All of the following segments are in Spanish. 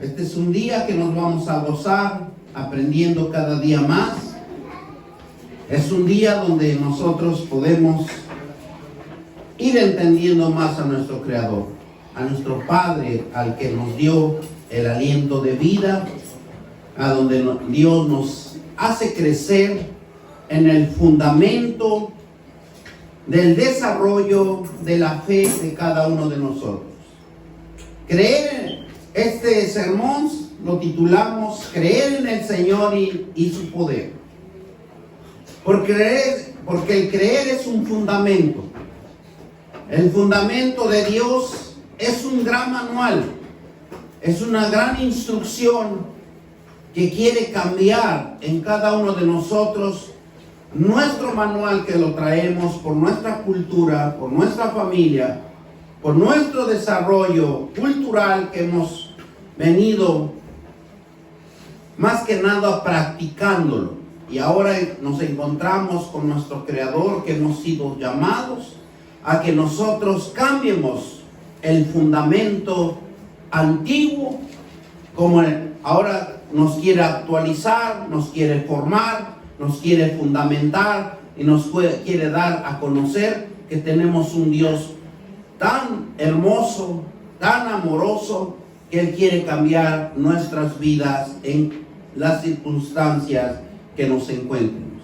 Este es un día que nos vamos a gozar aprendiendo cada día más. Es un día donde nosotros podemos ir entendiendo más a nuestro Creador, a nuestro Padre, al que nos dio el aliento de vida, a donde Dios nos hace crecer en el fundamento del desarrollo de la fe de cada uno de nosotros. Este sermón lo titulamos Creer en el Señor y su poder. Porque el creer es un fundamento. El fundamento de Dios es un gran manual, es una gran instrucción que quiere cambiar en cada uno de nosotros nuestro manual que lo traemos por nuestra cultura, por nuestra familia, por nuestro desarrollo cultural que hemos venido más que nada practicándolo. Y ahora nos encontramos con nuestro Creador, que hemos sido llamados a que nosotros cambiemos el fundamento antiguo, como ahora nos quiere actualizar, nos quiere formar, nos quiere fundamentar y nos quiere dar a conocer que tenemos un Dios tan hermoso, tan amoroso, que Él quiere cambiar nuestras vidas en las circunstancias que nos encuentremos.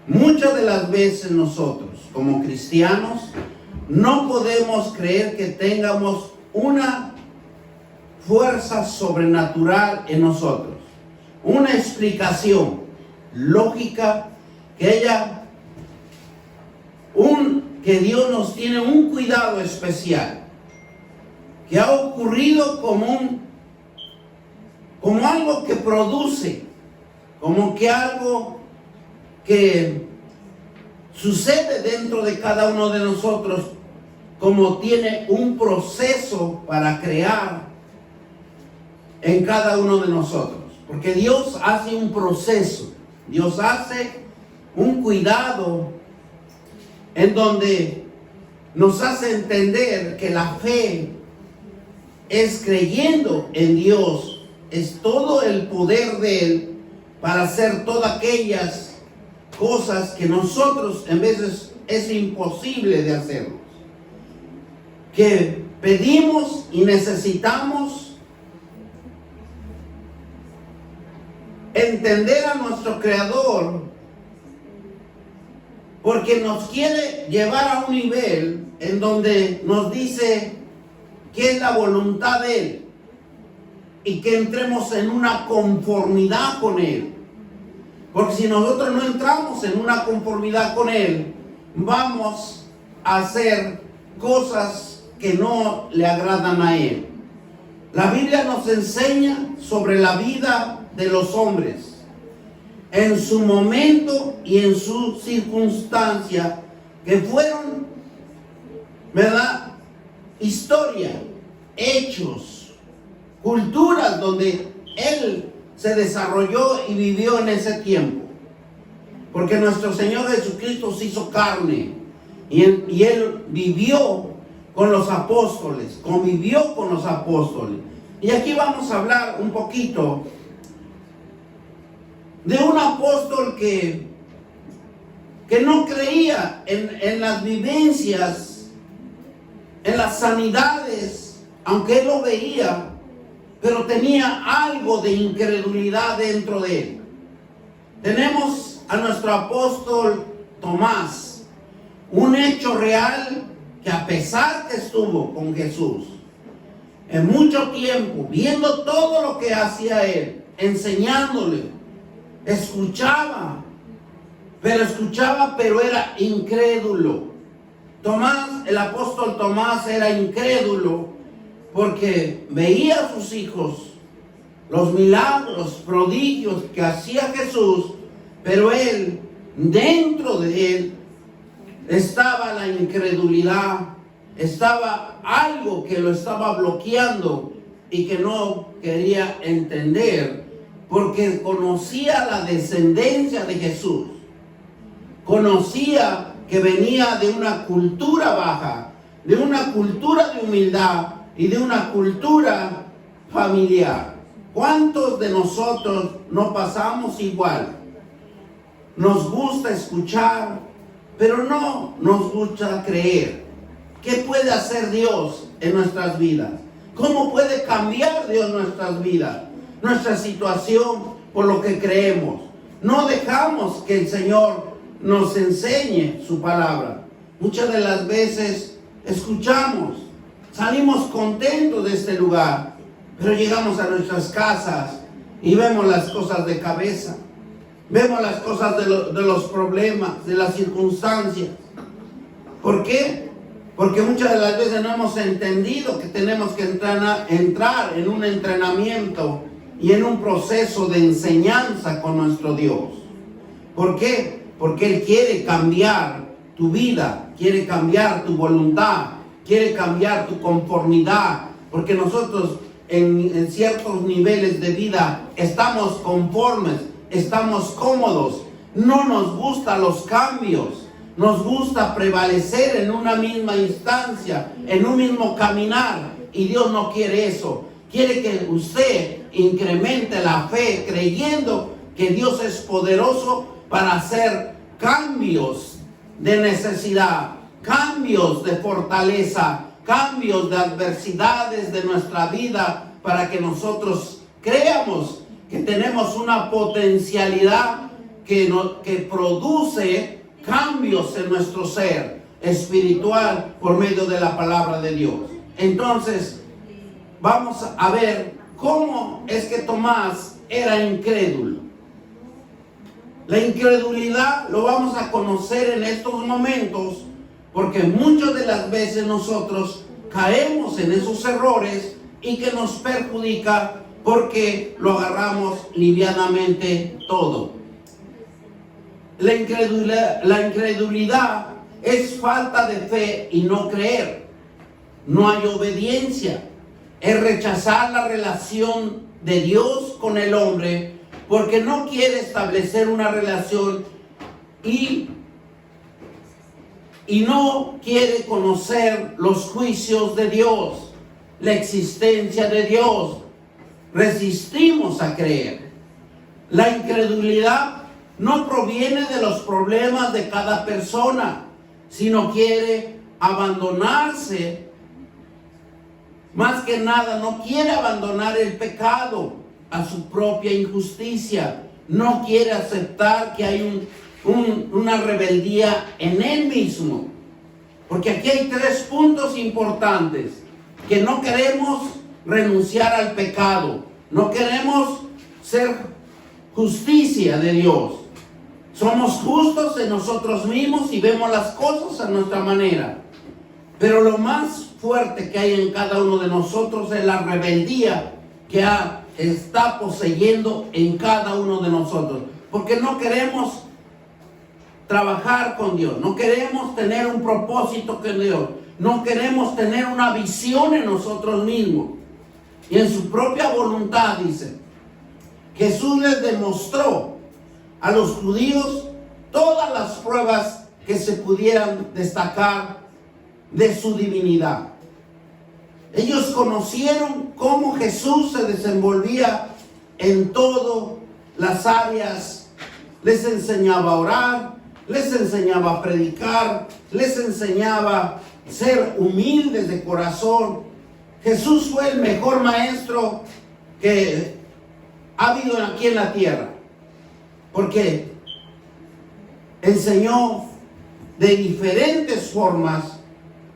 Muchas de las veces nosotros, como cristianos, no podemos creer que tengamos una fuerza sobrenatural en nosotros, una explicación lógica que Dios nos tiene un cuidado especial, que ha ocurrido como algo que produce, como que algo que sucede dentro de cada uno de nosotros, como tiene un proceso para crear en cada uno de nosotros. Porque Dios hace un proceso, Dios hace un cuidado en donde nos hace entender que la fe es creyendo en Dios, es todo el poder de Él para hacer todas aquellas cosas que nosotros en veces es imposible de hacerlos, que pedimos y necesitamos entender a nuestro Creador, porque nos quiere llevar a un nivel en donde nos dice que es la voluntad de Él y que entremos en una conformidad con Él. Porque si nosotros no entramos en una conformidad con Él, vamos a hacer cosas que no le agradan a Él. La Biblia nos enseña sobre la vida de los hombres, en su momento y en su circunstancia, que fueron, ¿verdad?, historia, hechos, culturas donde Él se desarrolló y vivió en ese tiempo. Porque nuestro Señor Jesucristo se hizo carne y Él vivió con los apóstoles, convivió con los apóstoles. Y aquí vamos a hablar un poquito de un apóstol que no creía en las vivencias, en las sanidades, aunque él lo veía, pero tenía algo de incredulidad dentro de él. Tenemos a nuestro apóstol Tomás, un hecho real que a pesar que estuvo con Jesús en mucho tiempo, viendo todo lo que hacía él, enseñándole, escuchaba, pero era incrédulo. Tomás, el apóstol Tomás era incrédulo porque veía a sus hijos, los milagros, prodigios que hacía Jesús, pero él, dentro de él, estaba la incredulidad, estaba algo que lo estaba bloqueando y que no quería entender, porque conocía la descendencia de Jesús, conocía que venía de una cultura baja, de una cultura de humildad y de una cultura familiar. ¿Cuántos de nosotros no pasamos igual? Nos gusta escuchar, pero no nos gusta creer. ¿Qué puede hacer Dios en nuestras vidas? ¿Cómo puede cambiar Dios nuestras vidas? Nuestra situación por lo que creemos. No dejamos que el Señor nos enseñe su palabra. Muchas de las veces escuchamos, salimos contentos de este lugar, pero llegamos a nuestras casas y vemos las cosas de cabeza. Vemos las cosas de los problemas, de las circunstancias. ¿Por qué? Porque muchas de las veces no hemos entendido que tenemos que entrar en un entrenamiento y en un proceso de enseñanza con nuestro Dios. ¿Por qué? Porque Él quiere cambiar tu vida, quiere cambiar tu voluntad, quiere cambiar tu conformidad, porque nosotros en ciertos niveles de vida estamos conformes, estamos cómodos, no nos gustan los cambios, nos gusta prevalecer en una misma instancia, en un mismo caminar, y Dios no quiere eso. Quiere que usted incremente la fe creyendo que Dios es poderoso para hacer cambios de necesidad, cambios de fortaleza, cambios de adversidades de nuestra vida, para que nosotros creamos que tenemos una potencialidad que produce cambios en nuestro ser espiritual por medio de la palabra de Dios. Entonces, vamos a ver cómo es que Tomás era incrédulo. La incredulidad lo vamos a conocer en estos momentos, porque muchas de las veces nosotros caemos en esos errores y que nos perjudica porque lo agarramos livianamente todo. La incredulidad es falta de fe y no creer. No hay obediencia. Es rechazar la relación de Dios con el hombre, porque no quiere establecer una relación y no quiere conocer los juicios de Dios, la existencia de Dios. Resistimos a creer. La incredulidad no proviene de los problemas de cada persona, sino quiere abandonarse. Más que nada, no quiere abandonar el pecado a su propia injusticia. No quiere aceptar que hay una rebeldía en él mismo. Porque aquí hay 3 puntos importantes. Que no queremos renunciar al pecado. No queremos ser justicia de Dios. Somos justos en nosotros mismos y vemos las cosas a nuestra manera. Pero lo más fuerte que hay en cada uno de nosotros es la rebeldía que está poseyendo en cada uno de nosotros. Porque no queremos trabajar con Dios, no queremos tener un propósito con Dios, no queremos tener una visión en nosotros mismos. Y en su propia voluntad, dice, Jesús les demostró a los judíos todas las pruebas que se pudieran destacar de su divinidad. Ellos conocieron cómo Jesús se desenvolvía en todas las áreas. Les enseñaba a orar, les enseñaba a predicar, les enseñaba a ser humildes de corazón. Jesús fue el mejor maestro que ha habido aquí en la tierra, porque enseñó de diferentes formas,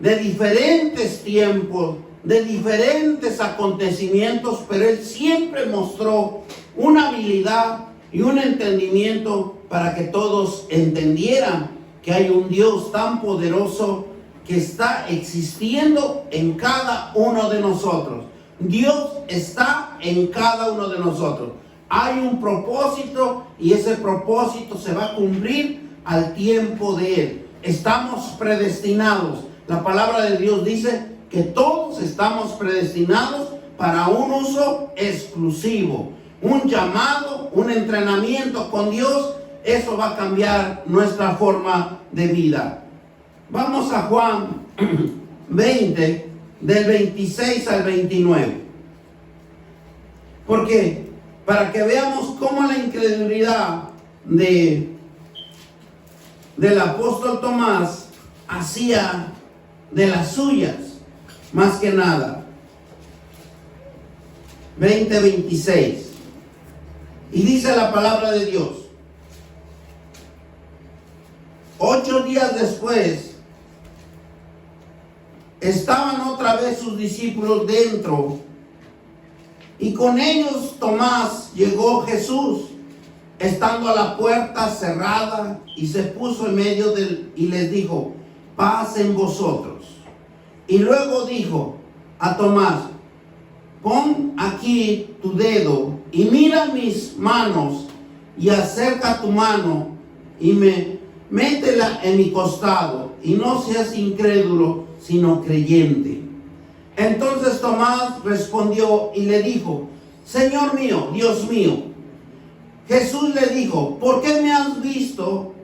de diferentes tiempos, de diferentes acontecimientos, pero Él siempre mostró una habilidad y un entendimiento para que todos entendieran que hay un Dios tan poderoso que está existiendo en cada uno de nosotros. Dios está en cada uno de nosotros. Hay un propósito y ese propósito se va a cumplir al tiempo de Él. Estamos predestinados. La palabra de Dios dice que todos estamos predestinados para un uso exclusivo, un llamado, un entrenamiento con Dios. Eso va a cambiar nuestra forma de vida. Vamos a Juan 20, del 26 al 29. Porque para que veamos cómo la incredulidad del apóstol Tomás hacía de las suyas, más que nada. 20:26. Y dice la palabra de Dios: 8 días después, estaban otra vez sus discípulos dentro, y con ellos Tomás. Llegó Jesús, estando a la puerta cerrada, y se puso en medio y les dijo: paz en vosotros. Y luego dijo a Tomás: pon aquí tu dedo y mira mis manos, y acerca tu mano y métela en mi costado, y no seas incrédulo, sino creyente. Entonces Tomás respondió y le dijo: Señor mío, Dios mío. Jesús le dijo: ¿por qué me has visto,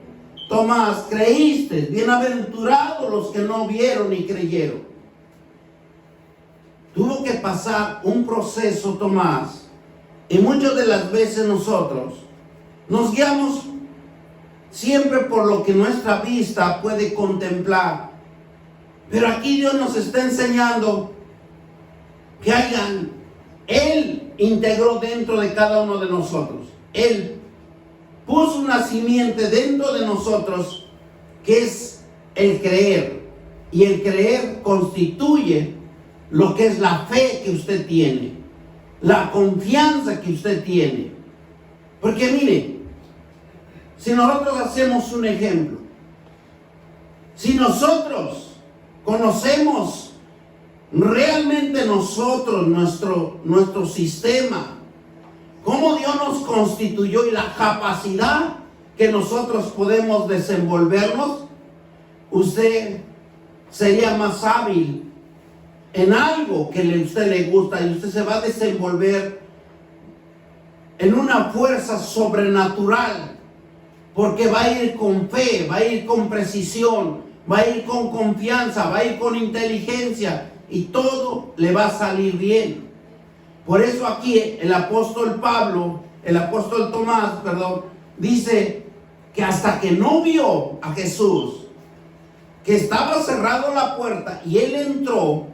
Tomás, creíste? Bienaventurados los que no vieron y creyeron. Tuvo que pasar un proceso Tomás, y muchas de las veces nosotros nos guiamos siempre por lo que nuestra vista puede contemplar. Pero aquí Dios nos está enseñando que Él integró dentro de cada uno de nosotros. Él puso una simiente dentro de nosotros, que es el creer. Y el creer constituye lo que es la fe que usted tiene, la confianza que usted tiene. Porque mire, si nosotros hacemos un ejemplo, si nosotros conocemos realmente nuestro sistema, cómo Dios nos constituyó y la capacidad que nosotros podemos desenvolvernos, usted sería más hábil en algo que a usted le gusta, y usted se va a desenvolver en una fuerza sobrenatural, porque va a ir con fe, va a ir con precisión, va a ir con confianza, va a ir con inteligencia, y todo le va a salir bien. Por eso aquí el apóstol Tomás, dice que hasta que no vio a Jesús, que estaba cerrado la puerta, y él entró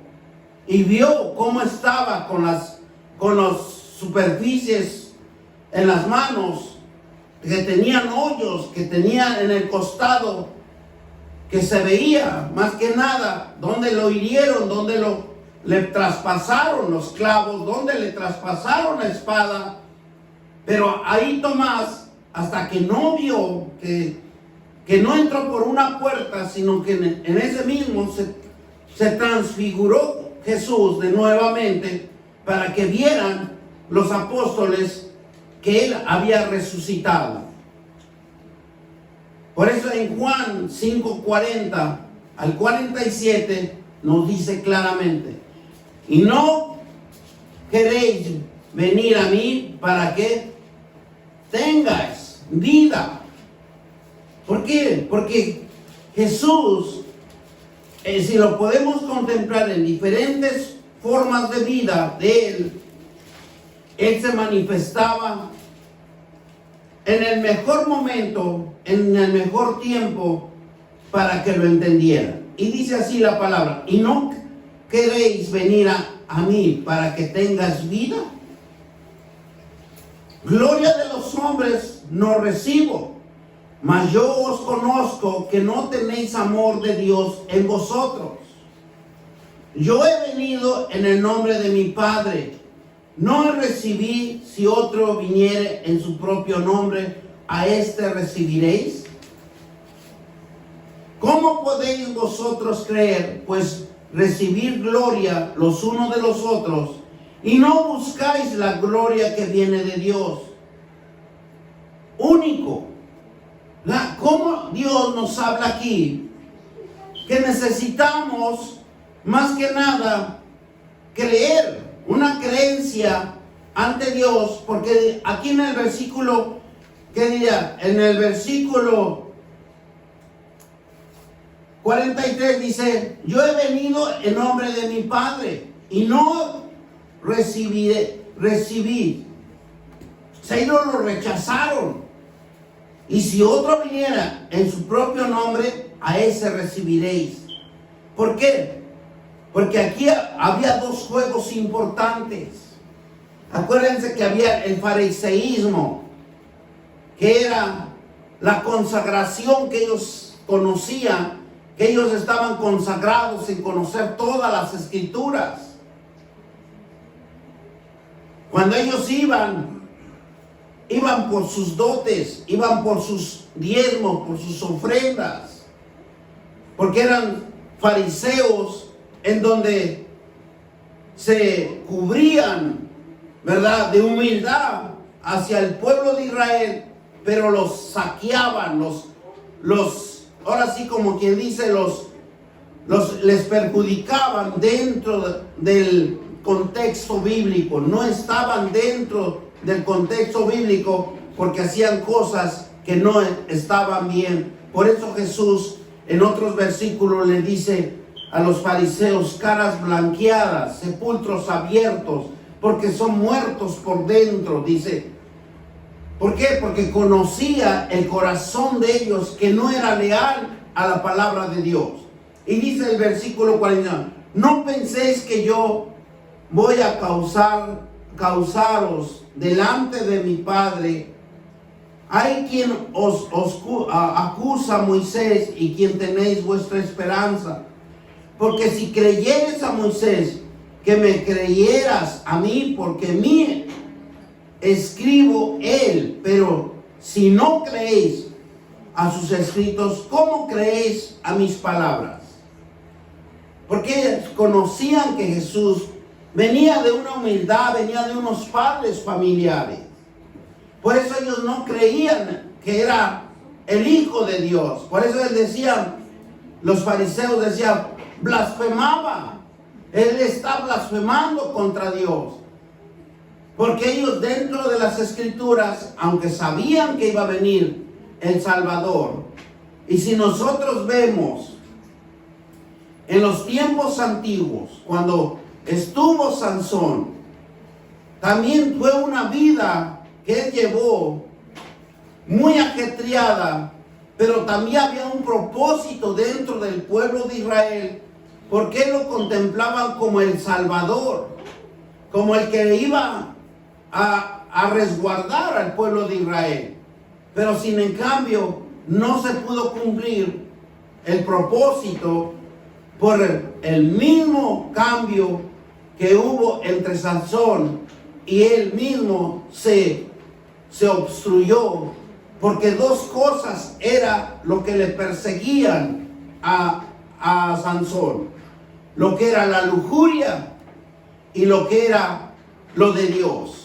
y vio cómo estaba con las superficies en las manos, que tenían hoyos, que tenían en el costado, que se veía más que nada donde lo hirieron, donde le traspasaron los clavos, donde le traspasaron la espada. Pero ahí Tomás, hasta que no vio que no entró por una puerta, sino que en ese mismo se transfiguró Jesús de nuevamente, para que vieran los apóstoles que Él había resucitado. Por eso en Juan 5:40 al 47 nos dice claramente: y no queréis venir a mí para que tengáis vida. ¿Por qué? Porque Jesús, si lo podemos contemplar en diferentes formas de vida de Él se manifestaba en el mejor momento, en el mejor tiempo, para que lo entendieran. Y dice así la palabra: y no queréis venir a mí para que tengas vida. Gloria de los hombres no recibo, mas yo os conozco que no tenéis amor de Dios en vosotros. Yo he venido en el nombre de mi Padre. No recibí. Si otro viniere en su propio nombre, a éste recibiréis. ¿Cómo podéis vosotros creer, pues recibir gloria los unos de los otros, y no buscáis la gloria que viene de Dios único? ¿Cómo Dios nos habla aquí? Que necesitamos más que nada creer, una creencia ante Dios, porque aquí en el versículo, ¿qué diría? En el versículo 43 dice: yo he venido en nombre de mi Padre, y no recibí recibir. Ellos lo rechazaron. Y si otro viniera en su propio nombre, a ese recibiréis. ¿Por qué? Porque aquí había dos juegos importantes. Acuérdense que había el fariseísmo, que era la consagración que ellos conocían, que ellos estaban consagrados en conocer todas las escrituras. Cuando ellos iban por sus dotes, iban por sus diezmos, por sus ofrendas, porque eran fariseos en donde se cubrían, ¿verdad?, de humildad hacia el pueblo de Israel, pero los saqueaban, ahora sí, como quien dice, les perjudicaban dentro del contexto bíblico. No estaban dentro del contexto bíblico porque hacían cosas que no estaban bien. Por eso Jesús en otros versículos le dice a los fariseos: caras blanqueadas, sepulcros abiertos, porque son muertos por dentro, dice. ¿Por qué? Porque conocía el corazón de ellos, que no era leal a la palabra de Dios. Y dice el versículo 40, no penséis que yo voy a causaros delante de mi Padre. Hay quien os acusa a Moisés y quien tenéis vuestra esperanza. Porque si creyeres a Moisés, que me creyeras a mí, porque mí escribo él. Pero si no creéis a sus escritos, ¿cómo creéis a mis palabras? Porque conocían que Jesús venía de una humildad, venía de unos padres familiares. Por eso ellos no creían que era el Hijo de Dios. Por eso él decía, los fariseos decían, blasfemaba. Él está blasfemando contra Dios. Porque ellos dentro de las Escrituras, aunque sabían que iba a venir el Salvador, y si nosotros vemos en los tiempos antiguos, cuando estuvo Sansón, también fue una vida que él llevó muy ajetreada, pero también había un propósito dentro del pueblo de Israel, porque lo contemplaban como el Salvador, como el que iba a resguardar al pueblo de Israel. Pero sin en cambio no se pudo cumplir el propósito por el mismo cambio que hubo entre Sansón y él mismo se obstruyó, porque dos cosas era lo que le perseguían a Sansón: lo que era la lujuria y lo que era lo de Dios.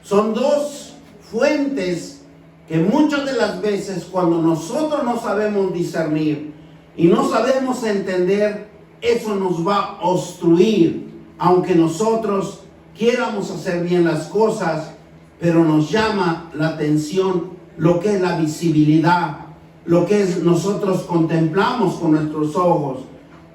Son dos fuentes que muchas de las veces, cuando nosotros no sabemos discernir y no sabemos entender, eso nos va a obstruir, aunque nosotros quieramos hacer bien las cosas. Pero nos llama la atención lo que es la visibilidad, lo que es nosotros contemplamos con nuestros ojos,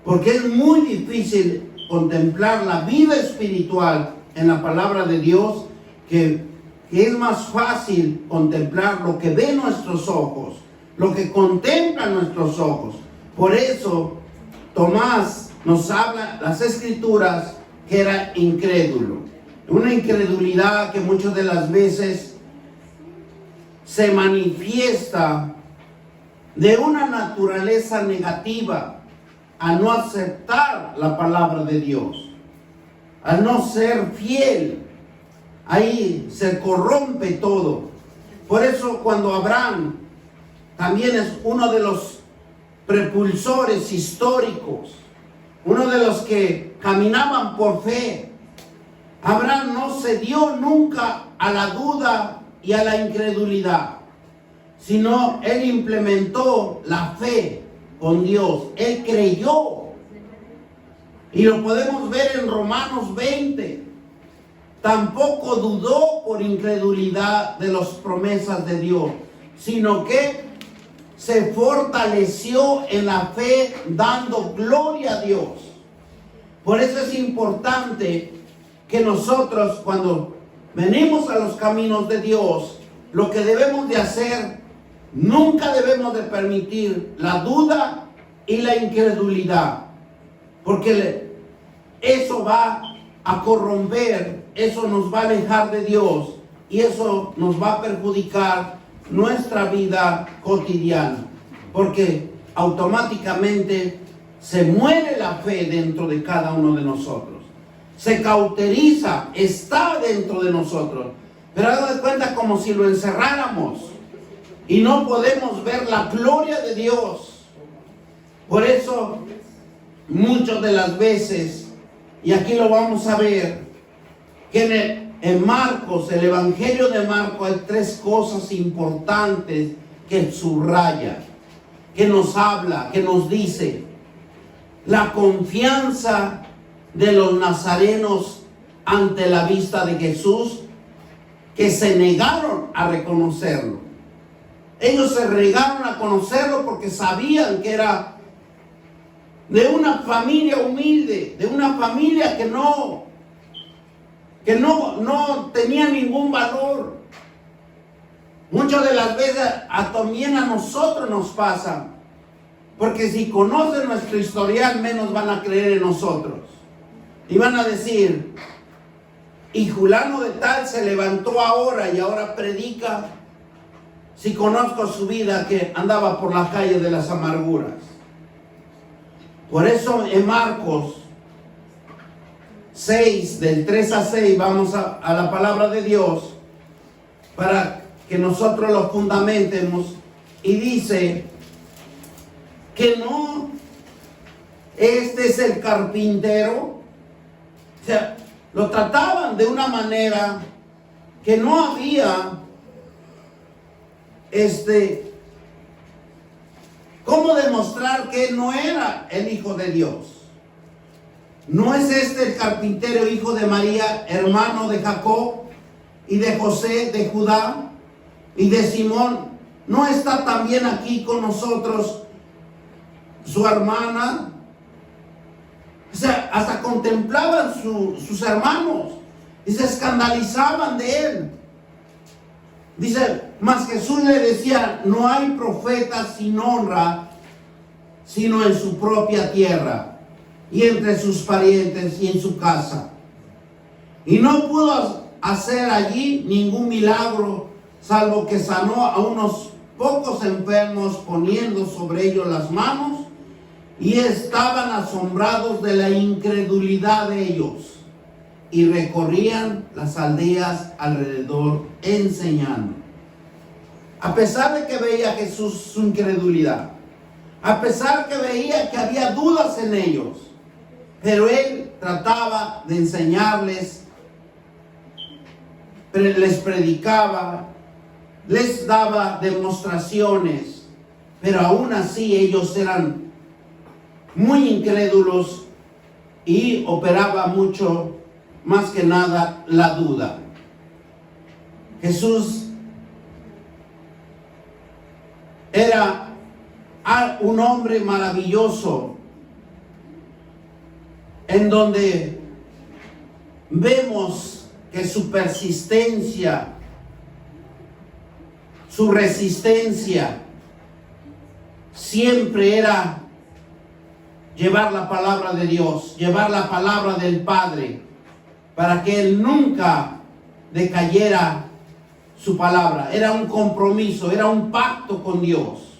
porque es muy difícil contemplar la vida espiritual en la palabra de Dios, que es más fácil contemplar lo que ven nuestros ojos, lo que contemplan nuestros ojos. Por eso Tomás nos habla, las Escrituras, que era incrédulo. Una incredulidad que muchas de las veces se manifiesta de una naturaleza negativa, a no aceptar la palabra de Dios, a no ser fiel. Ahí se corrompe todo. Por eso cuando Abraham también es uno de los propulsores históricos, uno de los que caminaban por fe, Abraham no cedió nunca a la duda y a la incredulidad, sino él implementó la fe con Dios. Él creyó. Y lo podemos ver en Romanos 20. Tampoco dudó por incredulidad de las promesas de Dios, sino que se fortaleció en la fe, dando gloria a Dios. Por eso es importante que nosotros cuando venimos a los caminos de Dios, lo que debemos de hacer, nunca debemos de permitir la duda y la incredulidad, porque eso va a corromper, eso nos va a alejar de Dios y eso nos va a perjudicar nuestra vida cotidiana, porque automáticamente se muere la fe dentro de cada uno de nosotros, se cauteriza, está dentro de nosotros, pero haga de cuenta como si lo encerráramos y no podemos ver la gloria de Dios. Por eso muchas de las veces, y aquí lo vamos a ver, que en Marcos, el Evangelio de Marcos, hay tres cosas importantes que subraya, que nos habla, que nos dice. La confianza de los nazarenos ante la vista de Jesús, que se negaron a reconocerlo. Ellos se negaron a conocerlo porque sabían que era de una familia humilde, de una familia que no tenía ningún valor. Muchas de las veces también a nosotros nos pasa, porque si conocen nuestro historial, menos van a creer en nosotros. Y van a decir, y fulano de tal se levantó ahora y ahora predica, si conozco su vida que andaba por la calle de las amarguras. Por eso en Marcos 6, del 3 a 6, vamos a la palabra de Dios para que nosotros lo fundamentemos. Y dice que no, este es el carpintero. O sea, lo trataban de una manera que no había cómo demostrar que él no era el Hijo de Dios. ¿No es este el carpintero, hijo de María, hermano de Jacob y de José, de Judá y de Simón? ¿No está también aquí con nosotros su hermana? O sea, hasta contemplaban sus hermanos y se escandalizaban de él. Dice, mas Jesús le decía, no hay profeta sin honra, sino en su propia tierra, y entre sus parientes y en su casa. Y no pudo hacer allí ningún milagro, salvo que sanó a unos pocos enfermos poniendo sobre ellos las manos, y estaban asombrados de la incredulidad de ellos, y recorrían las aldeas alrededor enseñando. A pesar de que veía Jesús su incredulidad, a pesar que veía que había dudas en ellos, pero él trataba de enseñarles, les predicaba, les daba demostraciones, pero aún así ellos eran muy incrédulos y operaba mucho, más que nada, la duda. Jesús era un hombre maravilloso, en donde vemos que su persistencia, su resistencia, siempre era llevar la palabra de Dios, llevar la palabra del Padre, para que él nunca decayera su palabra. Era un compromiso, era un pacto con Dios.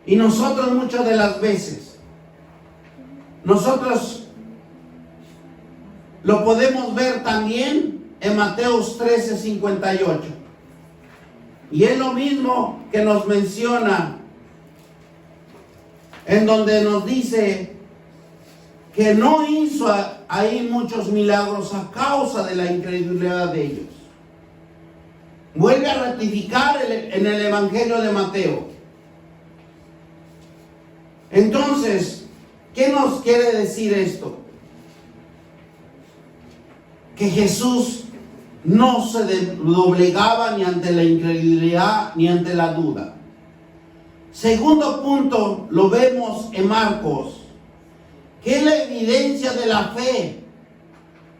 Y nosotros muchas de las veces, nosotros lo podemos ver también en Mateos 13:58. Y es lo mismo que nos menciona, en donde nos dice que no hizo ahí muchos milagros a causa de la incredulidad de ellos. Vuelve a ratificar en el Evangelio de Mateo. Entonces, ¿qué nos quiere decir esto? Que Jesús no se doblegaba ni ante la incredulidad ni ante la duda. Segundo punto, lo vemos en Marcos, que es la evidencia de la fe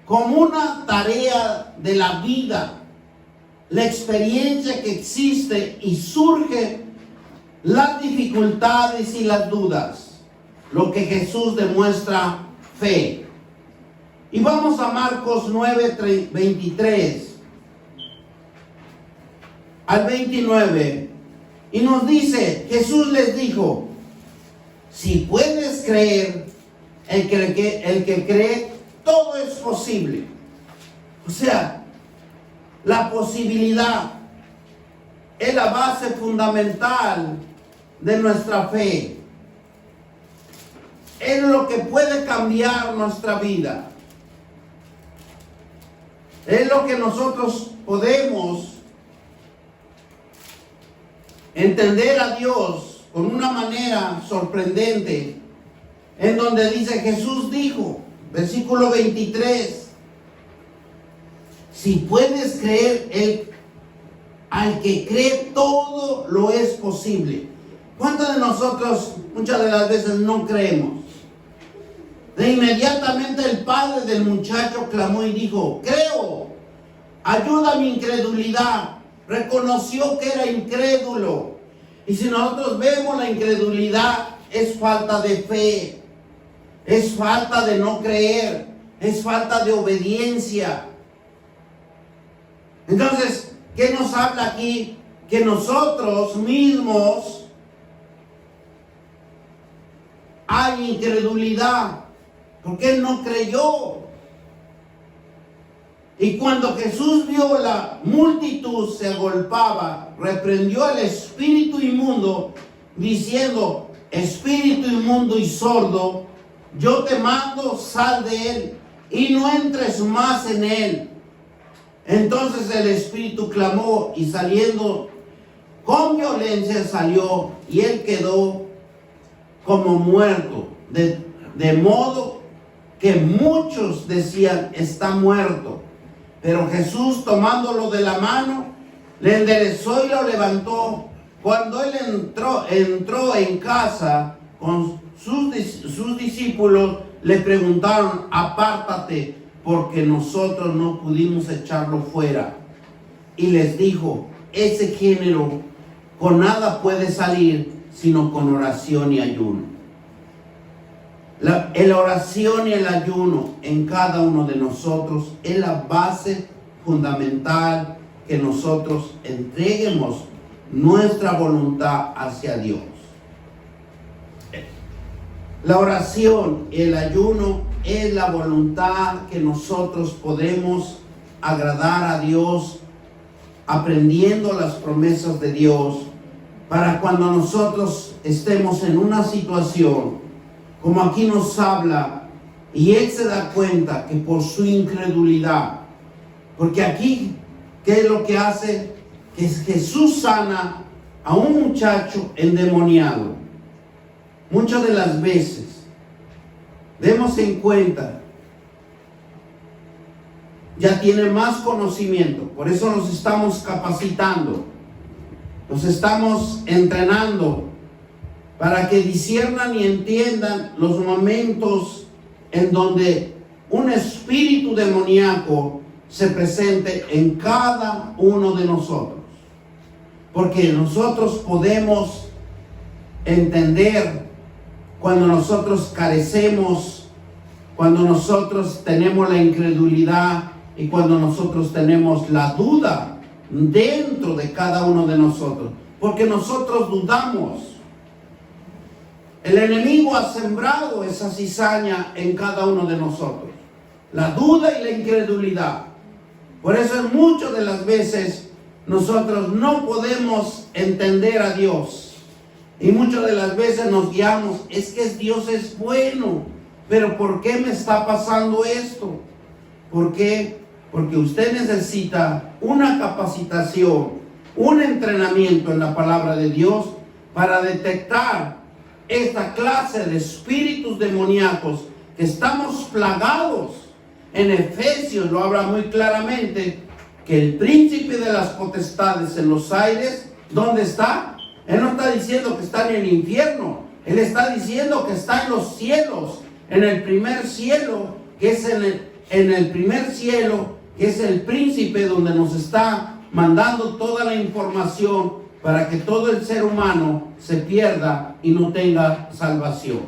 como una tarea de la vida, la experiencia que existe y surge las dificultades y las dudas, lo que Jesús demuestra fe. Y vamos a Marcos 9, 23 al 29, y nos dice, Jesús les dijo, si puedes creer, el que cree, todo es posible. O sea, la posibilidad es la base fundamental de nuestra fe. Es lo que puede cambiar nuestra vida. Es lo que nosotros podemos entender a Dios con una manera sorprendente, en donde dice, Jesús dijo, versículo 23, si puedes creer, al que cree todo lo es posible. ¿Cuántos de nosotros muchas de las veces no creemos? De inmediatamente el padre del muchacho clamó y dijo, creo, ayuda a mi incredulidad. Reconoció que era incrédulo. Y si nosotros vemos la incredulidad, es falta de fe, es falta de no creer, es falta de obediencia. Entonces, ¿qué nos habla aquí? Que nosotros mismos hay incredulidad, porque él no creyó. Y cuando Jesús vio la multitud se agolpaba, reprendió al espíritu inmundo, diciendo, espíritu inmundo y sordo, yo te mando, sal de él, y no entres más en él. Entonces el espíritu clamó, y saliendo con violencia salió, y él quedó como muerto, de modo que muchos decían, está muerto. Pero Jesús, tomándolo de la mano, le enderezó y lo levantó. Cuando él entró en casa con sus discípulos, le preguntaron, apártate, porque nosotros no pudimos echarlo fuera. Y les dijo, ese género con nada puede salir, sino con oración y ayuno. La oración y el ayuno en cada uno de nosotros es la base fundamental que nosotros entreguemos nuestra voluntad hacia Dios. La oración y el ayuno es la voluntad que nosotros podemos agradar a Dios, aprendiendo las promesas de Dios, para cuando nosotros estemos en una situación como aquí nos habla, y él se da cuenta que por su incredulidad, porque aquí, ¿qué es lo que hace? Que Jesús sana a un muchacho endemoniado. Muchas de las veces, demos en cuenta, ya tiene más conocimiento, por eso nos estamos capacitando, nos estamos entrenando, para que disciernan y entiendan los momentos en donde un espíritu demoníaco se presente en cada uno de nosotros. Porque nosotros podemos entender cuando nosotros carecemos, cuando nosotros tenemos la incredulidad y cuando nosotros tenemos la duda dentro de cada uno de nosotros. Porque nosotros dudamos. El enemigo ha sembrado esa cizaña en cada uno de nosotros. La duda y la incredulidad. Por eso muchas de las veces nosotros no podemos entender a Dios. Y muchas de las veces nos guiamos, es que Dios es bueno, pero ¿por qué me está pasando esto? ¿Por qué? Porque usted necesita una capacitación, un entrenamiento en la palabra de Dios para detectar esta clase de espíritus demoníacos que estamos plagados. En Efesios lo habla muy claramente, que el príncipe de las potestades en los aires, ¿dónde está? Él no está diciendo que está en el infierno, él está diciendo que está en los cielos, en el primer cielo, que es en el primer cielo, que es el príncipe donde nos está mandando toda la información para que todo el ser humano se pierda y no tenga salvación.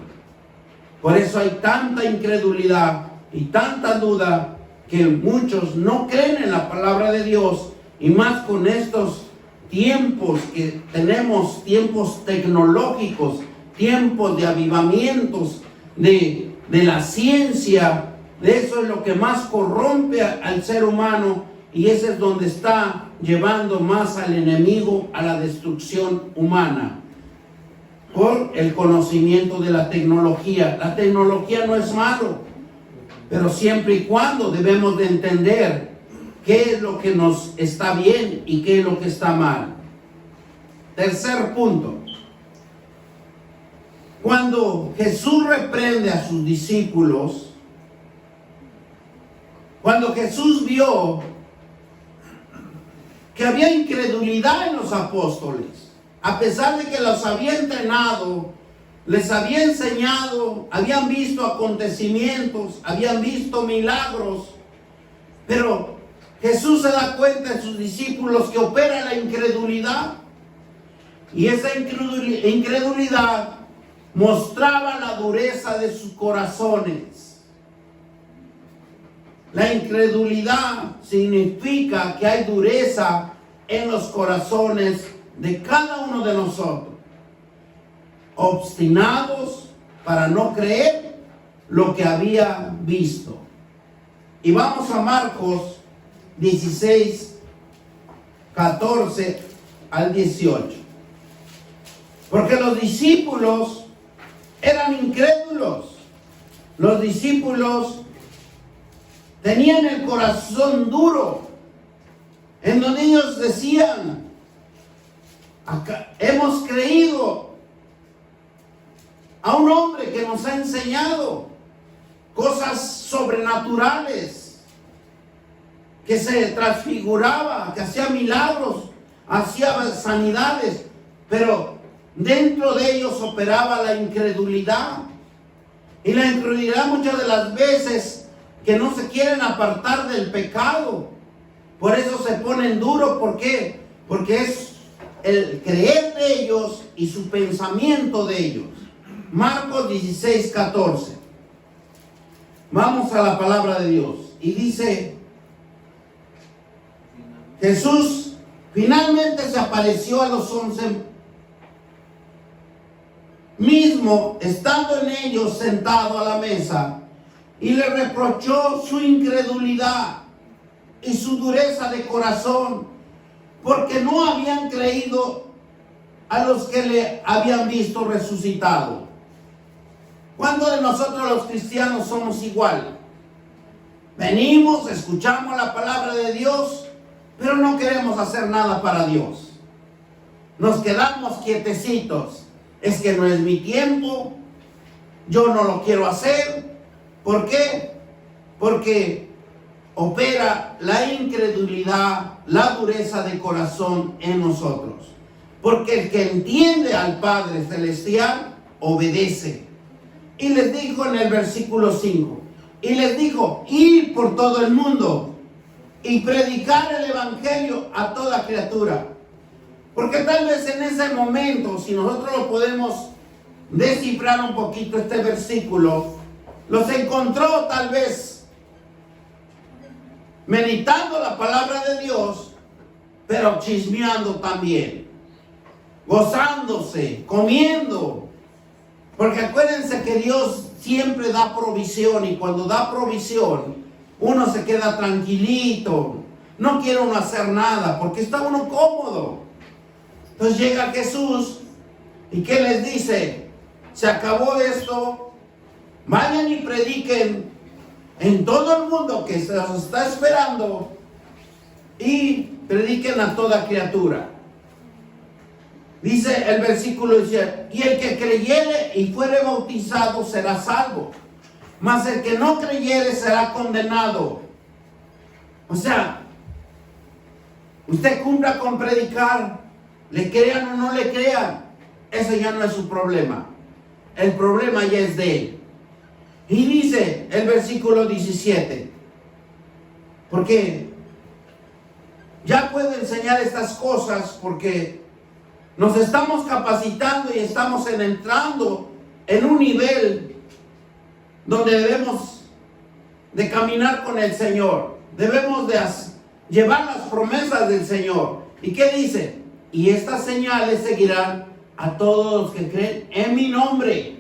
Por eso hay tanta incredulidad y tanta duda que muchos no creen en la palabra de Dios, y más con estos tiempos que tenemos, tiempos tecnológicos, tiempos de avivamientos, de la ciencia. De eso es lo que más corrompe al ser humano, y ese es donde está llevando más al enemigo a la destrucción humana, por el conocimiento de la tecnología. La tecnología no es malo, pero siempre y cuando debemos de entender qué es lo que nos está bien y qué es lo que está mal. Tercer punto. Cuando Jesús reprende a sus discípulos, cuando Jesús vio que había incredulidad en los apóstoles, a pesar de que los había entrenado, les había enseñado, habían visto acontecimientos, habían visto milagros, pero Jesús se da cuenta en sus discípulos que opera la incredulidad, y esa incredulidad mostraba la dureza de sus corazones. La incredulidad significa que hay dureza en los corazones de cada uno de nosotros, obstinados para no creer lo que había visto. Y vamos a Marcos 16, 14 al 18. Porque los discípulos eran incrédulos. Los discípulos tenían el corazón duro, en donde ellos decían: hemos creído a un hombre que nos ha enseñado cosas sobrenaturales, que se transfiguraba, que hacía milagros, hacía sanidades, pero dentro de ellos operaba la incredulidad. Y la incredulidad muchas de las veces que no se quieren apartar del pecado, por eso se ponen duros. ¿Por qué? Porque es el creer de ellos y su pensamiento de ellos. Marcos 16, 14. Vamos a la palabra de Dios. Y dice: Jesús finalmente se apareció a los 11 mismo, estando en ellos sentado a la mesa, y le reprochó su incredulidad y su dureza de corazón, porque no habían creído a los que le habían visto resucitado. ¿Cuántos de nosotros los cristianos somos igual? Venimos, escuchamos la palabra de Dios, pero no queremos hacer nada para Dios. Nos quedamos quietecitos. Es que no es mi tiempo, yo no lo quiero hacer. ¿Por qué? Porque opera la incredulidad, la dureza de corazón en nosotros. Porque el que entiende al Padre Celestial obedece. Y les dijo en el versículo 5, y les dijo: ir por todo el mundo y predicar el evangelio a toda criatura. Porque tal vez en ese momento, si nosotros lo podemos descifrar un poquito, este versículo, los encontró tal vez meditando la palabra de Dios, pero chismeando también, gozándose, comiendo. Porque acuérdense que Dios siempre da provisión, y cuando da provisión, uno se queda tranquilito, no quiere uno hacer nada, porque está uno cómodo. Entonces llega Jesús, ¿y qué les dice? Se acabó esto, vayan y prediquen en todo el mundo que se los está esperando, y prediquen a toda criatura. Dice el versículo, dice: y el que creyere y fuere bautizado será salvo, mas el que no creyere será condenado. O sea, usted cumpla con predicar, le crean o no le crean, eso ya no es su problema. El problema ya es de él. Y dice el versículo 17: Porque ya puedo enseñar estas cosas porque nos estamos capacitando y estamos entrando en un nivel donde debemos de caminar con el Señor. Debemos de llevar las promesas del Señor. ¿Y qué dice? Y estas señales seguirán a todos los que creen en mi nombre.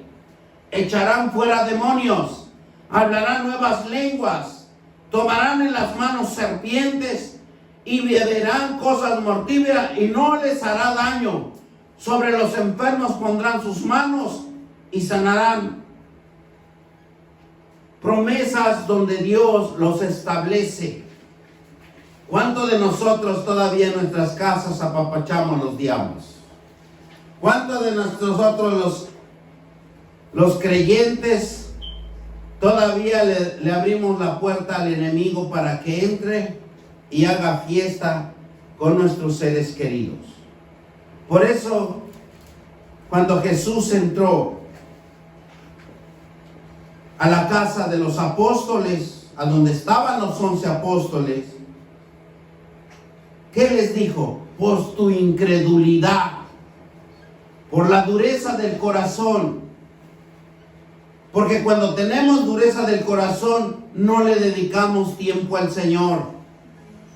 Echarán fuera demonios, hablarán nuevas lenguas, tomarán en las manos serpientes y beberán cosas mortíferas y no les hará daño. Sobre los enfermos pondrán sus manos y sanarán. Promesas donde Dios los establece. ¿Cuántos de nosotros todavía en nuestras casas apapachamos los diablos? ¿Cuántos de nosotros los creyentes todavía le abrimos la puerta al enemigo para que entre y haga fiesta con nuestros seres queridos? Por eso, cuando Jesús entró a la casa de los apóstoles, a donde estaban los 11 apóstoles, ¿qué les dijo? Por tu incredulidad, por la dureza del corazón. Porque cuando tenemos dureza del corazón, no le dedicamos tiempo al Señor.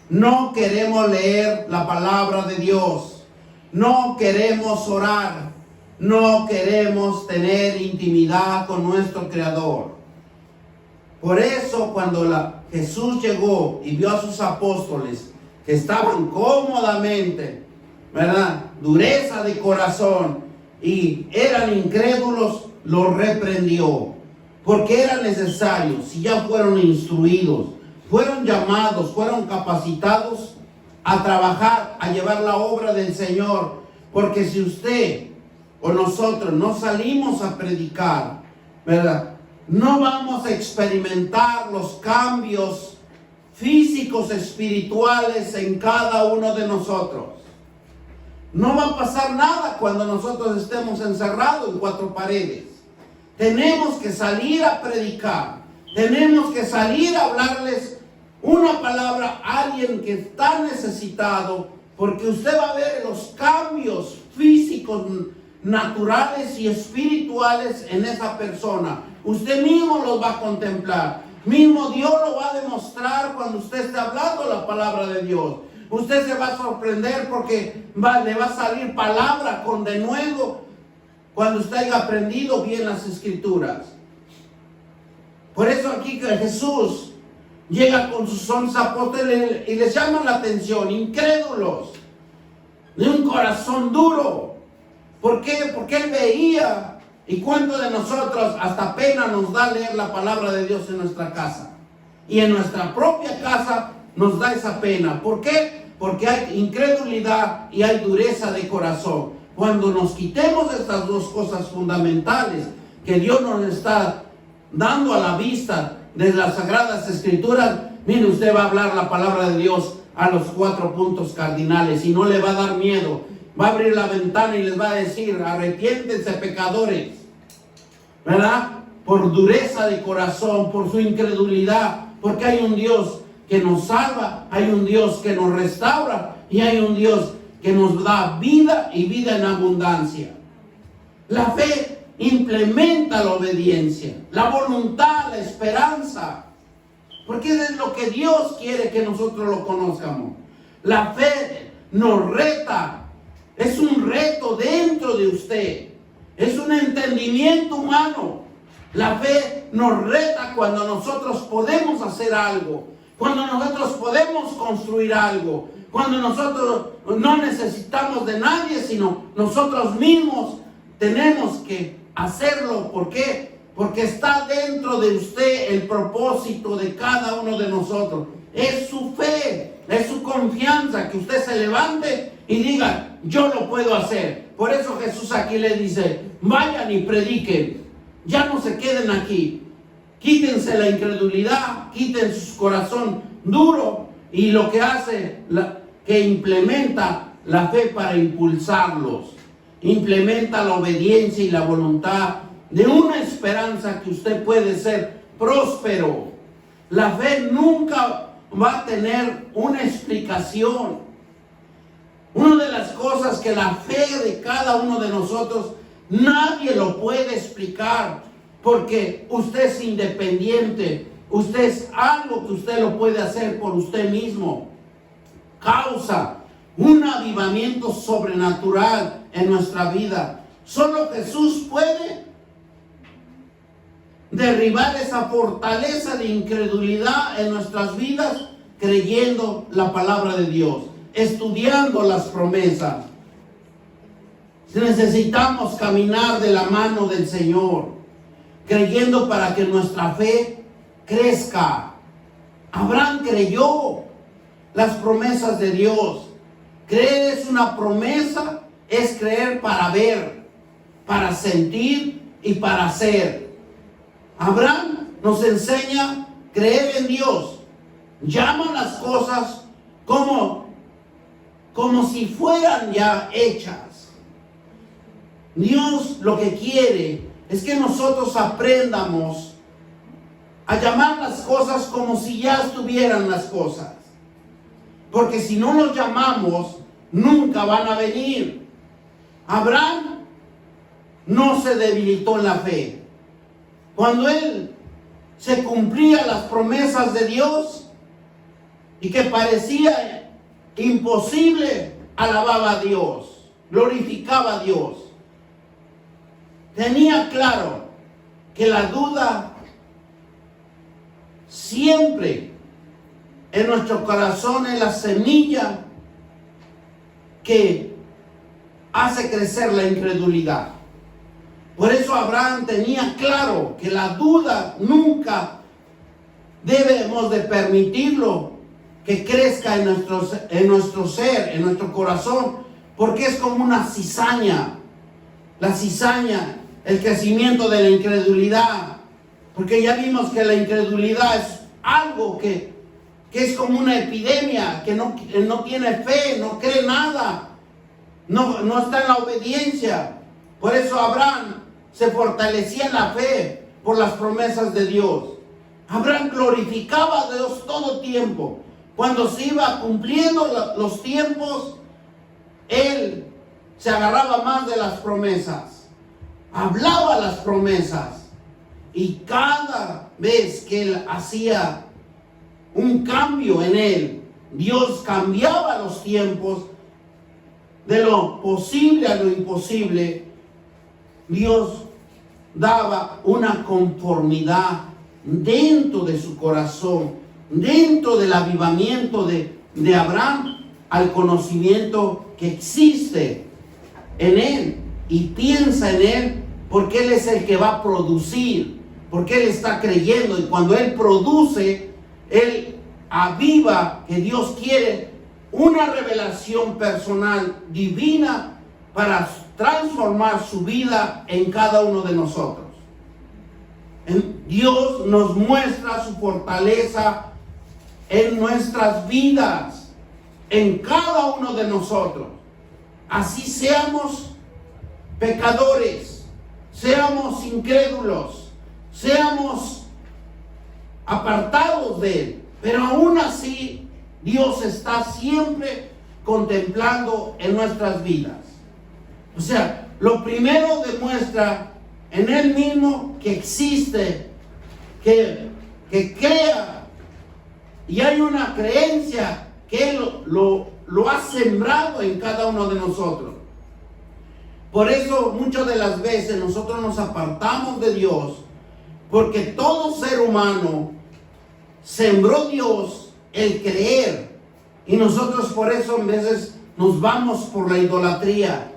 No queremos leer la palabra de Dios. No queremos orar. No queremos tener intimidad con nuestro Creador. Por eso cuando Jesús llegó y vio a sus apóstoles que estaban cómodamente, ¿verdad?, dureza de corazón y eran incrédulos, los reprendió. Porque era necesario, si ya fueron instruidos, fueron llamados, fueron capacitados a trabajar, a llevar la obra del Señor. Porque si usted o nosotros no salimos a predicar, ¿verdad?, no vamos a experimentar los cambios físicos, espirituales en cada uno de nosotros. No va a pasar nada cuando nosotros estemos encerrados en 4 paredes. Tenemos que salir a predicar. Tenemos que salir a hablarles una palabra a alguien que está necesitado, porque usted va a ver los cambios físicos, naturales y espirituales en esa persona. Usted mismo los va a contemplar. Mismo Dios lo va a demostrar cuando usted esté hablando la palabra de Dios. Usted se va a sorprender porque le va a salir palabra con denuedo cuando usted haya aprendido bien las escrituras. Por eso aquí que Jesús llega con sus 11 apóstoles y les llama la atención, incrédulos, de un corazón duro. ¿Por qué? Porque él veía. ¿Y cuántos de nosotros hasta pena nos da leer la palabra de Dios en nuestra casa? Y en nuestra propia casa nos da esa pena. ¿Por qué? Porque hay incredulidad y hay dureza de corazón. Cuando nos quitemos estas dos cosas fundamentales que Dios nos está dando a la vista de las Sagradas Escrituras, mire, usted va a hablar la palabra de Dios a los 4 puntos cardinales y no le va a dar miedo. Va a abrir la ventana y les va a decir: arrepiéntense, pecadores, ¿verdad? Por dureza de corazón, por su incredulidad, porque hay un Dios que nos salva, hay un Dios que nos restaura y hay un Dios que nos da vida y vida en abundancia. La fe implementa la obediencia, la voluntad, la esperanza, porque es lo que Dios quiere que nosotros lo conozcamos. La fe nos reta. Es un reto dentro de usted. Es un entendimiento humano. La fe nos reta cuando nosotros podemos hacer algo. Cuando nosotros podemos construir algo. Cuando nosotros no necesitamos de nadie, sino nosotros mismos tenemos que hacerlo. ¿Por qué? Porque está dentro de usted el propósito de cada uno de nosotros. Es su fe, es su confianza, que usted se levante y diga: yo lo puedo hacer. Por eso Jesús aquí le dice: vayan y prediquen. Ya no se queden aquí. Quítense la incredulidad, quiten su corazón duro, y lo que hace, que implementa la fe para impulsarlos. Implementa la obediencia y la voluntad de una esperanza que usted puede ser próspero. La fe nunca va a tener una explicación. Una de las cosas que la fe de cada uno de nosotros, nadie lo puede explicar, porque usted es independiente, usted es algo que usted lo puede hacer por usted mismo. Causa un avivamiento sobrenatural en nuestra vida. Solo Jesús puede derribar esa fortaleza de incredulidad en nuestras vidas, creyendo la palabra de Dios, estudiando las promesas. Necesitamos caminar de la mano del Señor, creyendo para que nuestra fe crezca. Abraham creyó las promesas de Dios. Creer es una promesa, es creer para ver, para sentir y para hacer. Abraham nos enseña a creer en Dios. Llama las cosas como si fueran ya hechas. Dios lo que quiere es que nosotros aprendamos a llamar las cosas como si ya estuvieran las cosas. Porque si no los llamamos, nunca van a venir. Abraham no se debilitó en la fe. Cuando él se cumplía las promesas de Dios y que parecía imposible, alababa a Dios, glorificaba a Dios. Tenía claro que la duda siempre en nuestro corazón es la semilla que hace crecer la incredulidad. Por eso Abraham tenía claro que la duda nunca debemos de permitirlo que crezca en nuestro ser, en nuestro corazón, porque es como una cizaña. La cizaña, el crecimiento de la incredulidad, porque ya vimos que la incredulidad es algo que es como una epidemia, que no tiene fe, no cree nada, no está en la obediencia. Por eso Abraham se fortalecía en la fe por las promesas de Dios. Abraham glorificaba a Dios todo tiempo. Cuando se iba cumpliendo los tiempos, él se agarraba más de las promesas, hablaba las promesas, y cada vez que él hacía un cambio en él, Dios cambiaba los tiempos de lo posible a lo imposible. Dios daba una conformidad dentro de su corazón, dentro del avivamiento de Abraham, al conocimiento que existe en él y piensa en él, porque él es el que va a producir, porque él está creyendo, y cuando él produce, él aviva que Dios quiere una revelación personal divina para transformar su vida en cada uno de nosotros. Dios nos muestra su fortaleza en nuestras vidas, en cada uno de nosotros. Así seamos pecadores, seamos incrédulos, seamos apartados de Él, pero aún así Dios está siempre contemplando en nuestras vidas. O sea, lo primero demuestra en Él mismo que existe, que crea, y hay una creencia que Él lo ha sembrado en cada uno de nosotros. Por eso muchas de las veces nosotros nos apartamos de Dios, porque todo ser humano sembró Dios el creer, y nosotros por eso en veces nos vamos por la idolatría,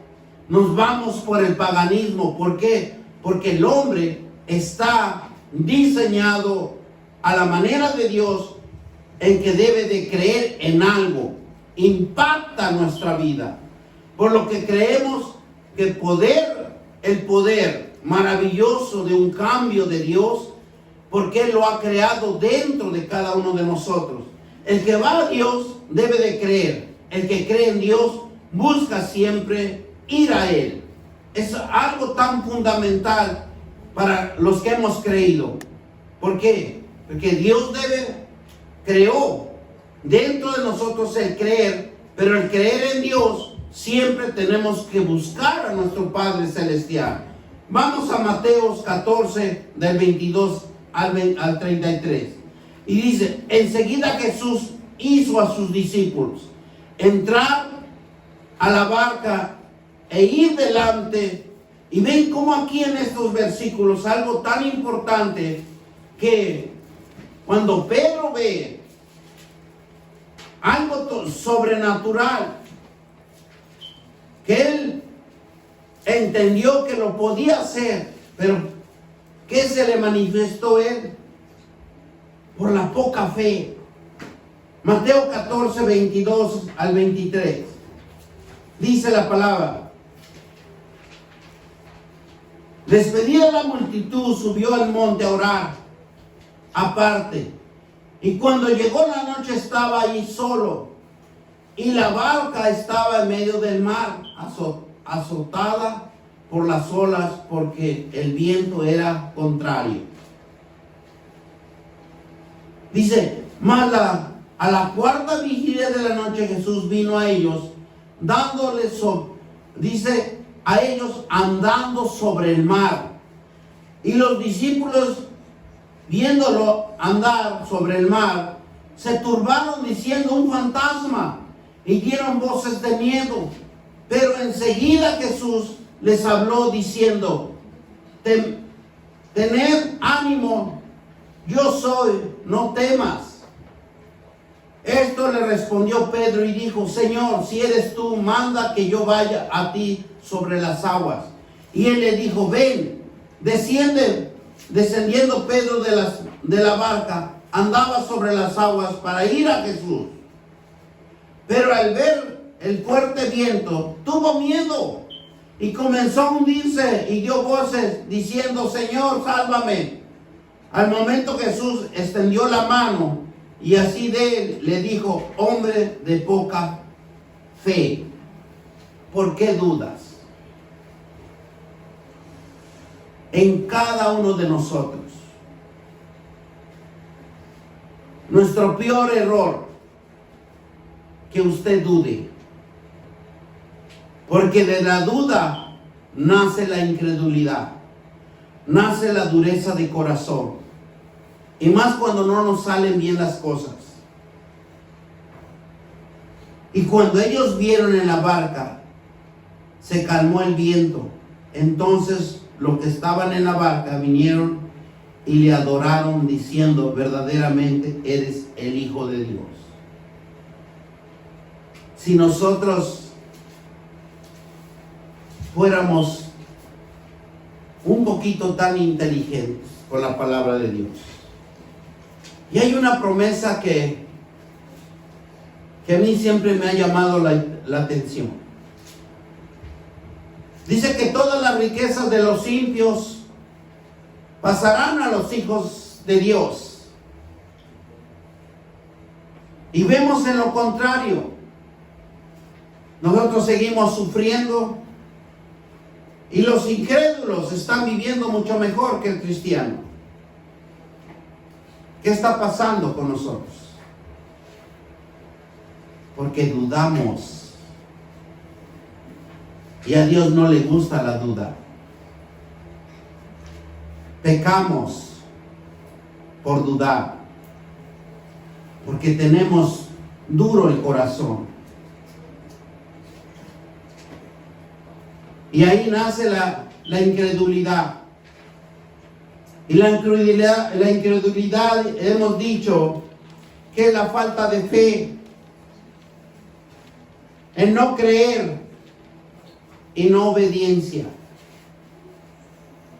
nos vamos por el paganismo. ¿Por qué? Porque el hombre está diseñado a la manera de Dios, en que debe de creer en algo, impacta nuestra vida, por lo que creemos que el poder maravilloso de un cambio de Dios, porque Él lo ha creado dentro de cada uno de nosotros. El que va a Dios debe de creer. El que cree en Dios busca siempre ir a Él. Es algo tan fundamental para los que hemos creído. ¿Por qué? Porque Dios creó dentro de nosotros el creer, pero el creer en Dios siempre tenemos que buscar a nuestro Padre Celestial. Vamos a Mateo 14, del 22 al 33. Y dice, enseguida Jesús hizo a sus discípulos entrar a la barca e ir delante. Y ven cómo aquí en estos versículos algo tan importante, que cuando Pedro ve algo sobrenatural, que él entendió que lo podía hacer, pero ¿qué se le manifestó a él? Por la poca fe. Mateo 14, 22 al 23. Dice la palabra: despedida la multitud, subió al monte a orar aparte. Y cuando llegó la noche estaba allí solo. Y la barca estaba en medio del mar, azotada por las olas, porque el viento era contrario. Dice, a la cuarta vigilia de la noche Jesús vino a ellos, dándoles, dice, a ellos andando sobre el mar. Y los discípulos, viéndolo andar sobre el mar, se turbaron diciendo, un fantasma, y dieron voces de miedo. Pero enseguida Jesús les habló diciendo, tened ánimo, yo soy, no temas. Esto le respondió Pedro y dijo, Señor, si eres tú, manda que yo vaya a ti sobre las aguas. Y él le dijo, ven. Descendiendo Pedro de la barca, andaba sobre las aguas para ir a Jesús. Pero al ver el fuerte viento, tuvo miedo y comenzó a hundirse y dio voces diciendo, Señor, sálvame. Al momento Jesús extendió la mano y así de él le dijo, hombre de poca fe, ¿por qué dudas? En cada uno de nosotros, nuestro peor error, que usted dude, porque de la duda nace la incredulidad, nace la dureza de corazón, y más cuando no nos salen bien las cosas. Y cuando ellos vieron en la barca, se calmó el viento. Entonces los que estaban en la barca vinieron y le adoraron diciendo, verdaderamente eres el Hijo de Dios. Si nosotros fuéramos un poquito tan inteligentes con la palabra de Dios. Y hay una promesa que a mí siempre me ha llamado la atención. Dice que todas las riquezas de los impios pasarán a los hijos de Dios. Y vemos en lo contrario. Nosotros seguimos sufriendo y los incrédulos están viviendo mucho mejor que el cristiano. ¿Qué está pasando con nosotros? Porque dudamos. Y a Dios no le gusta la duda. Pecamos por dudar. Porque tenemos duro el corazón. Y ahí nace la incredulidad. Y la incredulidad hemos dicho que es la falta de fe, el no creer y no obediencia.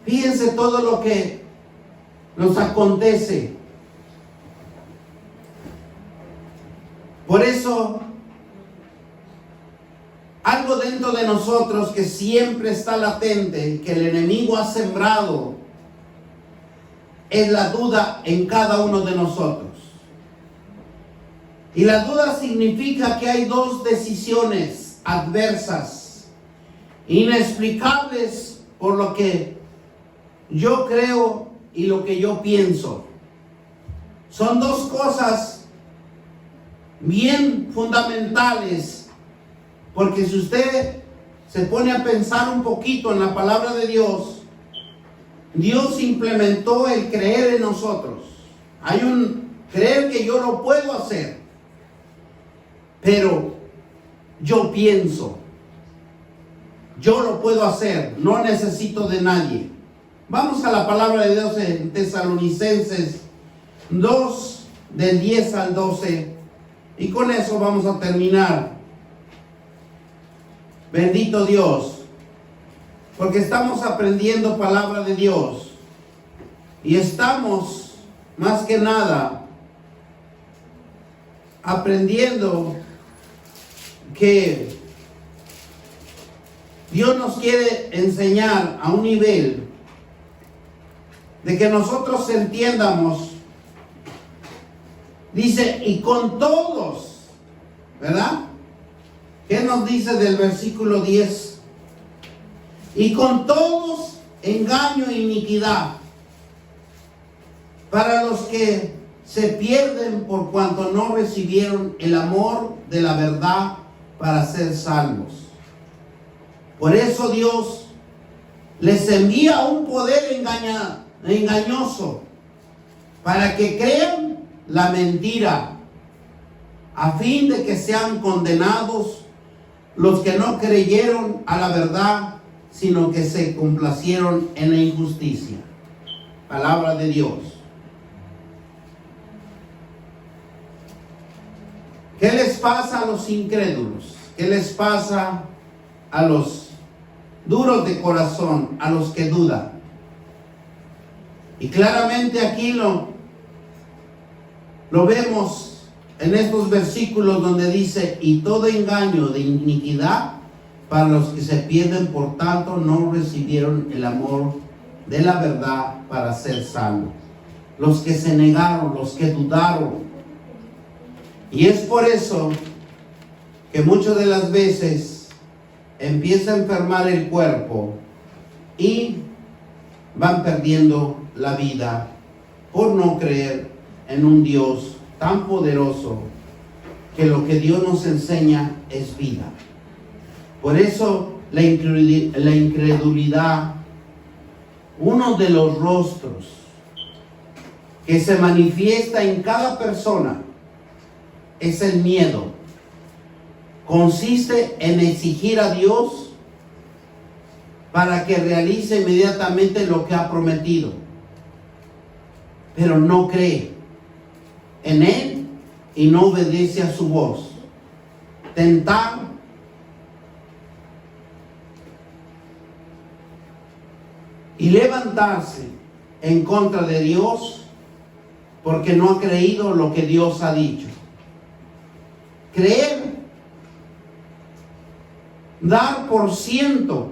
Fíjense todo lo que nos acontece. Por eso, algo dentro de nosotros que siempre está latente, que el enemigo ha sembrado, es la duda en cada uno de nosotros. Y la duda significa que hay dos decisiones adversas, inexplicables por lo que yo creo y lo que yo pienso. Son dos cosas bien fundamentales, porque si usted se pone a pensar un poquito en la palabra de Dios, Dios implementó el creer en nosotros. Hay un creer que yo lo puedo hacer, pero yo pienso, yo lo puedo hacer, no necesito de nadie. Vamos a la palabra de Dios en Tesalonicenses 2, del 10 al 12, y con eso vamos a terminar. Bendito Dios, porque estamos aprendiendo palabra de Dios y estamos más que nada aprendiendo que Dios nos quiere enseñar a un nivel de que nosotros entiendamos. Dice, y con todos, ¿verdad? ¿Qué nos dice del versículo 10? Y con todos engaño e iniquidad, para los que se pierden por cuanto no recibieron el amor de la verdad para ser salvos. Por eso Dios les envía un poder engañoso para que crean la mentira, a fin de que sean condenados los que no creyeron a la verdad, sino que se complacieron en la injusticia. Palabra de Dios. ¿Qué les pasa a los incrédulos? ¿Qué les pasa a los duros de corazón, a los que dudan? Y claramente aquí lo vemos en estos versículos donde dice, y todo engaño de iniquidad para los que se pierden, por tanto no recibieron el amor de la verdad para ser salvos. Los que se negaron, los que dudaron. Y es por eso que muchas de las veces empieza a enfermar el cuerpo y van perdiendo la vida por no creer en un Dios tan poderoso, que lo que Dios nos enseña es vida. Por eso la incredulidad, uno de los rostros que se manifiesta en cada persona, es el miedo. Consiste en exigir a Dios para que realice inmediatamente lo que ha prometido, pero no cree en Él y no obedece a su voz. Tentar y levantarse en contra de Dios porque no ha creído lo que Dios ha dicho. Creer, dar por ciento,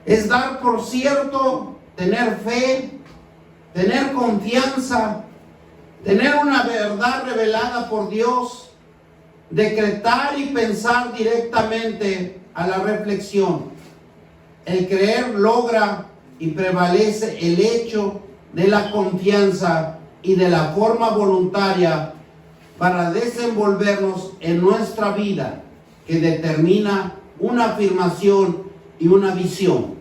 es dar por cierto, tener fe, tener confianza, tener una verdad revelada por Dios, decretar y pensar directamente a la reflexión. El creer logra y prevalece el hecho de la confianza y de la forma voluntaria para desenvolvernos en nuestra vida, que determina una afirmación y una visión.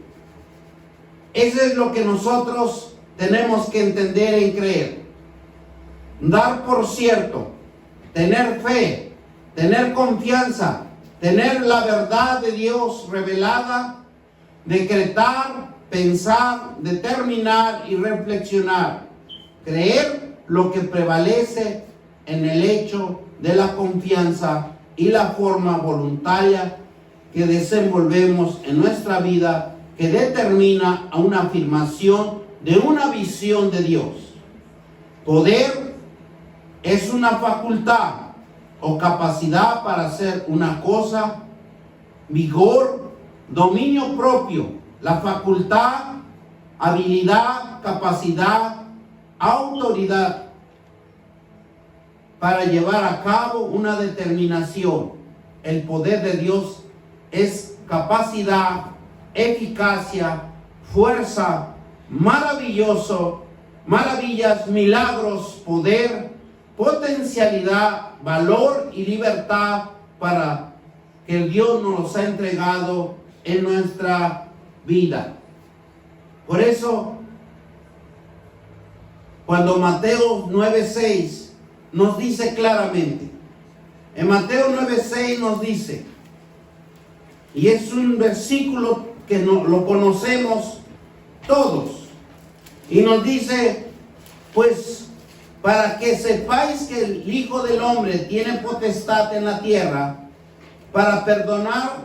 Eso es lo que nosotros tenemos que entender en creer. Dar por cierto, tener fe, tener confianza, tener la verdad de Dios revelada, decretar, pensar, determinar y reflexionar. Creer lo que prevalece en el hecho de la confianza y la forma voluntaria que desenvolvemos en nuestra vida, que determina a una afirmación de una visión de Dios. Poder es una facultad o capacidad para hacer una cosa. Vigor, dominio propio, la facultad, habilidad, capacidad, autoridad para llevar a cabo una determinación. El poder de Dios es capacidad, eficacia, fuerza, maravillas, milagros, poder, potencialidad, valor y libertad para que Dios nos los ha entregado en nuestra vida. Por eso, cuando Mateo 9:6 nos dice claramente, en Mateo 9:6 nos dice, y es un versículo que lo conocemos todos, y nos dice, pues, para que sepáis que el Hijo del Hombre tiene potestad en la tierra para perdonar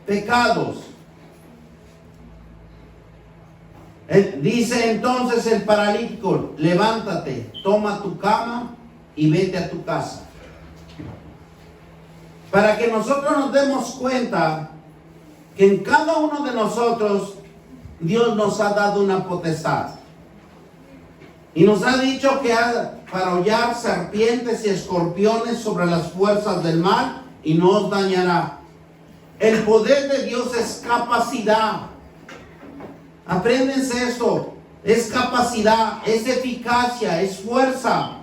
pecados. Dice entonces el paralítico, levántate, toma tu cama y vete a tu casa. Para que nosotros nos demos cuenta que en cada uno de nosotros Dios nos ha dado una potestad. Y nos ha dicho que para hollar serpientes y escorpiones sobre las fuerzas del mal y no os dañará. El poder de Dios es capacidad. Apréndense esto. Es capacidad, es eficacia, es fuerza.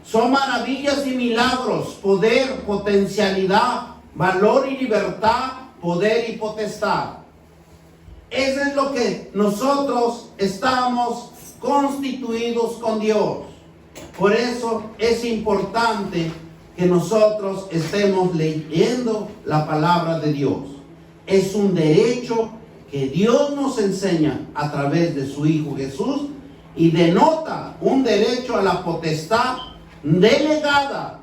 Son maravillas y milagros, poder, potencialidad, valor y libertad, poder y potestad. Eso es lo que nosotros estamos constituidos con Dios. Por eso es importante que nosotros estemos leyendo la palabra de Dios. Es un derecho que Dios nos enseña a través de su Hijo Jesús y denota un derecho a la potestad delegada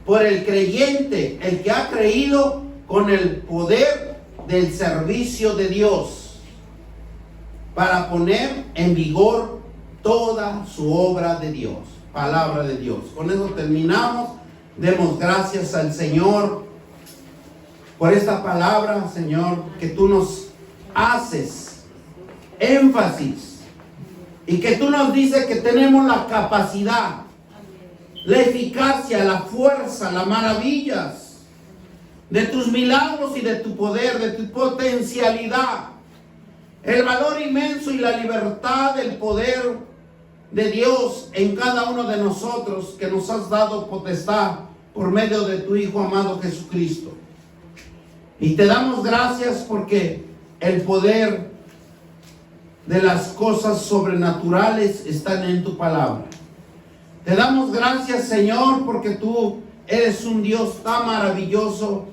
por el creyente, el que ha creído con el poder del servicio de Dios para poner en vigor toda su obra de Dios, palabra de Dios. Con eso terminamos. Demos gracias al Señor por esta palabra, Señor, que tú nos haces énfasis y que tú nos dices que tenemos la capacidad, la eficacia, la fuerza, las maravillas de tus milagros y de tu poder, de tu potencialidad, el valor inmenso y la libertad del poder de Dios en cada uno de nosotros, que nos has dado potestad por medio de tu Hijo amado Jesucristo. Y te damos gracias porque el poder de las cosas sobrenaturales están en tu palabra. Te damos gracias, Señor, porque tú eres un Dios tan maravilloso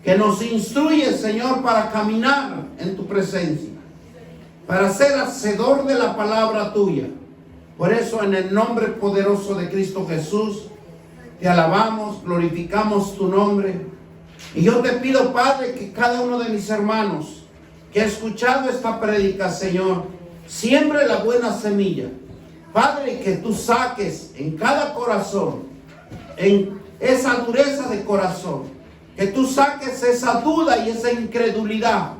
que nos instruye, Señor, para caminar en tu presencia, para ser hacedor de la palabra tuya. Por eso, en el nombre poderoso de Cristo Jesús, te alabamos, glorificamos tu nombre. Y yo te pido, Padre, que cada uno de mis hermanos que ha escuchado esta prédica, Señor, siembre la buena semilla. Padre, que tú saques en cada corazón, en esa dureza de corazón, que tú saques esa duda y esa incredulidad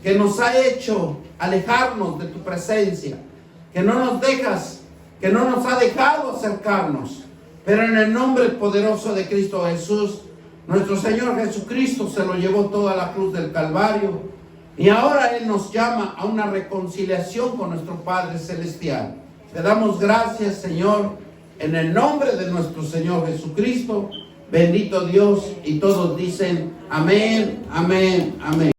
que nos ha hecho alejarnos de tu presencia, que no nos ha dejado acercarnos. Pero en el nombre poderoso de Cristo Jesús, nuestro Señor Jesucristo se lo llevó toda la cruz del Calvario, y ahora Él nos llama a una reconciliación con nuestro Padre Celestial. Te damos gracias, Señor, en el nombre de nuestro Señor Jesucristo. Bendito Dios, y todos dicen amén, amén, amén.